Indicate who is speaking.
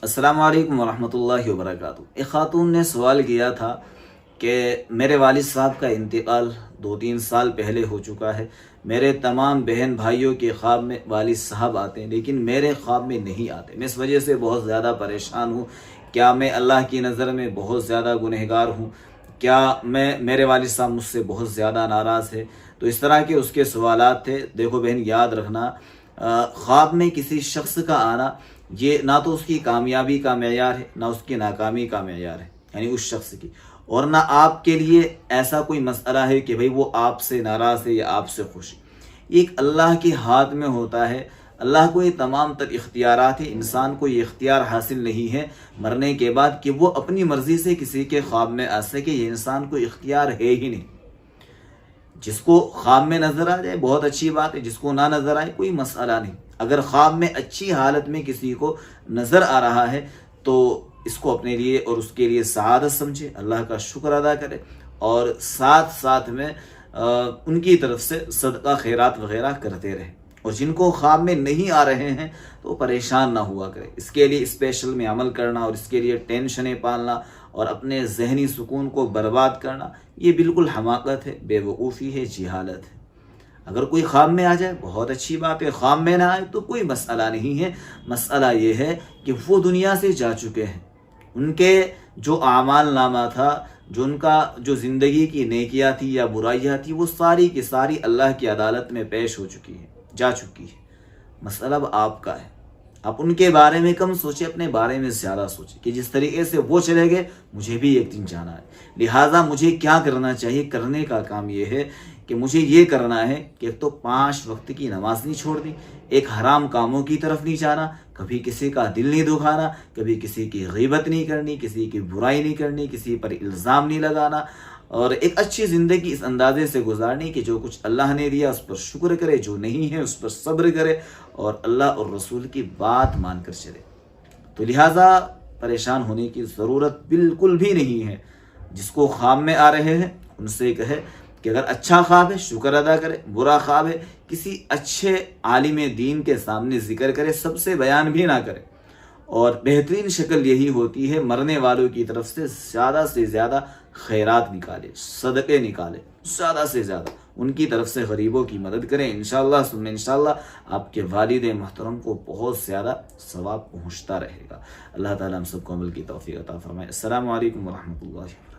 Speaker 1: السلام علیکم ورحمۃ اللہ وبرکاتہ۔ ایک خاتون نے سوال کیا تھا کہ میرے والد صاحب کا انتقال 2-3 سال پہلے ہو چکا ہے۔ میرے تمام بہن بھائیوں کے خواب میں والد صاحب آتے ہیں لیکن میرے خواب میں نہیں آتے۔ میں اس وجہ سے بہت زیادہ پریشان ہوں۔ کیا میں اللہ کی نظر میں بہت زیادہ گنہگار ہوں؟ کیا میرے والد صاحب مجھ سے بہت زیادہ ناراض ہے؟ تو اس طرح کے اس کے سوالات تھے۔ دیکھو بہن، یاد رکھنا، خواب میں کسی شخص کا آنا یہ نہ تو اس کی کامیابی کا معیار ہے، نہ اس کی ناکامی کا معیار ہے، یعنی اس شخص کی، اور نہ آپ کے لیے ایسا کوئی مسئلہ ہے کہ بھئی وہ آپ سے ناراض ہے یا آپ سے خوش ہے۔ یہ ایک اللہ کے ہاتھ میں ہوتا ہے۔ اللہ کو یہ تمام تر اختیارات ہیں۔ انسان کو یہ اختیار حاصل نہیں ہے مرنے کے بعد کہ وہ اپنی مرضی سے کسی کے خواب میں آ سکے۔ یہ انسان کو اختیار ہے ہی نہیں۔ جس کو خواب میں نظر آ جائے بہت اچھی بات ہے، جس کو نہ نظر آئے کوئی مسئلہ نہیں۔ اگر خواب میں اچھی حالت میں کسی کو نظر آ رہا ہے تو اس کو اپنے لیے اور اس کے لیے سعادت سمجھے، اللہ کا شکر ادا کرے، اور ساتھ ساتھ میں ان کی طرف سے صدقہ خیرات وغیرہ کرتے رہے۔ اور جن کو خواب میں نہیں آ رہے ہیں تو پریشان نہ ہوا کرے۔ اس کے لیے اسپیشل میں عمل کرنا اور اس کے لیے ٹینشنیں پالنا اور اپنے ذہنی سکون کو برباد کرنا، یہ بالکل حماقت ہے، بے وقوفی ہے، جہالت ہے۔ اگر کوئی خواب میں آ جائے بہت اچھی بات ہے، خواب میں نہ آئے تو کوئی مسئلہ نہیں ہے۔ مسئلہ یہ ہے کہ وہ دنیا سے جا چکے ہیں، ان کے جو اعمال نامہ تھا، جو ان کا جو زندگی کی نیکیاں تھی یا برائیاں تھی، وہ ساری کی ساری اللہ کی عدالت میں پیش ہو چکی ہے، جا چکی ہے۔ مسئلہ اب آپ کا ہے۔ آپ ان کے بارے میں کم سوچیں، اپنے بارے میں زیادہ سوچیں کہ جس طریقے سے وہ چلے گئے مجھے بھی ایک دن جانا ہے، لہٰذا مجھے کیا کرنا چاہیے؟ کرنے کا کام یہ ہے کہ مجھے یہ کرنا ہے کہ ایک تو 5 وقت کی نماز نہیں چھوڑنی، ایک حرام کاموں کی طرف نہیں جانا، کبھی کسی کا دل نہیں دکھانا، کبھی کسی کی غیبت نہیں کرنی، کسی کی برائی نہیں کرنی، کسی پر الزام نہیں لگانا، اور ایک اچھی زندگی اس اندازے سے گزارنی کہ جو کچھ اللہ نے دیا اس پر شکر کرے، جو نہیں ہے اس پر صبر کرے، اور اللہ اور رسول کی بات مان کر چلے۔ تو لہٰذا پریشان ہونے کی ضرورت بالکل بھی نہیں ہے۔ جس کو خواب میں آ رہے ہیں ان سے کہے کہ اگر اچھا خواب ہے شکر ادا کرے، برا خواب ہے کسی اچھے عالم دین کے سامنے ذکر کرے، سب سے بیان بھی نہ کرے۔ اور بہترین شکل یہی ہوتی ہے مرنے والوں کی طرف سے زیادہ خیرات نکالے، صدقے نکالے، زیادہ سے زیادہ ان کی طرف سے غریبوں کی مدد کریں۔ انشاءاللہ ثم انشاءاللہ آپ کے والد محترم کو بہت زیادہ ثواب پہنچتا رہے گا۔ اللہ تعالیٰ ہم سب کو عمل کی توفیق عطا فرمائے۔ السلام علیکم ورحمۃ اللہ۔